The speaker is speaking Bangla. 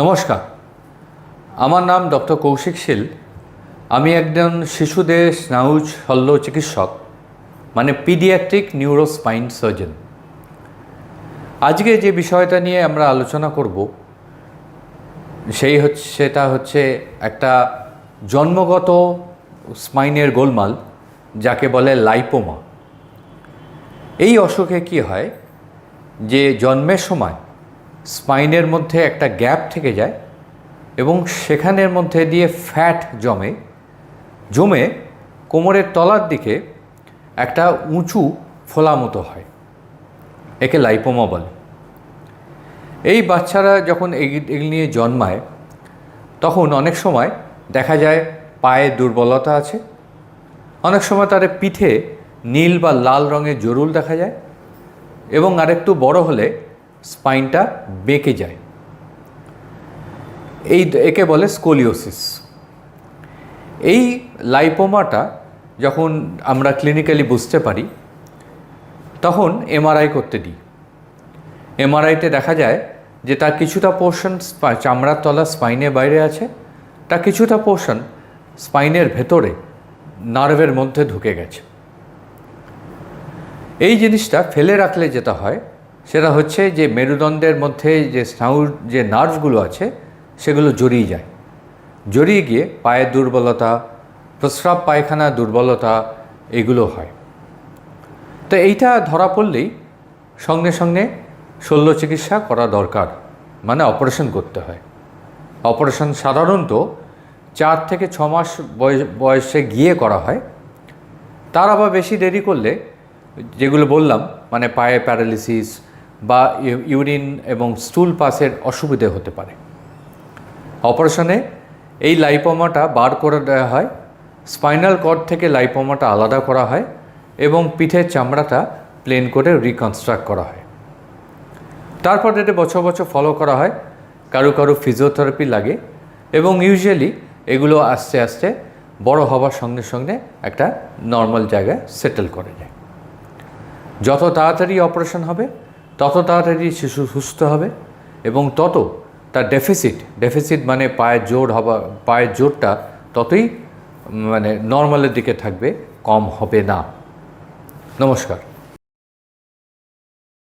নমস্কার, আমার নাম ডক্টর কৌশিক শীল। আমি একজন শিশুদের স্নায়ু শল্য চিকিৎসক, মানে পিডিয়াট্রিক নিউরোস্পাইন সার্জন। আজকে যে বিষয়টা নিয়ে আমরা আলোচনা করব সেটা হচ্ছে একটা জন্মগত স্পাইনের গোলমাল, যাকে বলে লাইপোমা। এই অসুখে কি হয় যে জন্মের সময় স্পাইনের মধ্যে একটা গ্যাপ থেকে যায় এবং সেখানের মধ্যে দিয়ে ফ্যাট জমে কোমরের তলার দিকে একটা উঁচু ফোলা মতো হয়। একে লাইপোমা বলে। এই বাচ্চারা যখন এগুলি নিয়ে জন্মায় তখন অনেক সময় দেখা যায় পায়ে দুর্বলতা আছে, অনেক সময় তাদের পিঠে নীল বা লাল রঙের জরুল দেখা যায় এবং আরেকটু বড় হলে স্পাইনটা বেঁকে যায়। একে বলে স্কোলিওসিস। এই লাইপোমাটা যখন আমরা ক্লিনিক্যালি বুঝতে পারি তখন এমআরআই করতে দিই। এমআরআইতে দেখা যায় যে তার কিছুটা পোর্শন চামড়ার তলা স্পাইনের বাইরে আছে, তার কিছুটা পোর্শন স্পাইনের ভেতরে নার্ভের মধ্যে ঢুকে গেছে। এই জিনিসটা ফেলে রাখলে যেটা হয় সেটা হচ্ছে যে মেরুদণ্ডের মধ্যে যে স্নায়ুর যে নার্ভগুলো আছে সেগুলো জড়িয়ে গিয়ে পায়ের দুর্বলতা, প্রস্রাব পায়খানা দুর্বলতা এগুলো হয়। তো এইটা ধরা পড়লেই সঙ্গে সঙ্গে শল্য চিকিৎসা করা দরকার, মানে অপারেশন করতে হয়। অপারেশন সাধারণত 4 থেকে 6 মাস বয়সে গিয়ে করা হয়। তার আবার বেশি দেরি করলে যেগুলো বললাম, মানে পায়ে প্যারালিসিস বা ইউরিন এবং স্টুল পাসের অসুবিধে হতে পারে। অপারেশনে এই লাইপোমাটা বার করে দেওয়া হয়, স্পাইনাল কর্ড থেকে লাইপোমাটা আলাদা করা হয় এবং পিঠের চামড়াটা প্লেন করে রিকনস্ট্রাক্ট করা হয়। তারপর এটা বছর বছর ফলো করা হয়। কারো ফিজিওথেরাপি লাগে এবং ইউজুয়ালি এগুলো আস্তে আস্তে বড় হওয়ার সঙ্গে সঙ্গে একটা নর্মাল জায়গায় সেটেল করে যায়। যত তাড়াতাড়ি অপারেশন হবে তত তাড়াতাড়ি শিশু সুস্থ হবে এবং তত তার ডেফিসিট মানে পায়ের জোরটা ততই মানে নর্মালের দিকে থাকবে, কম হবে না। নমস্কার।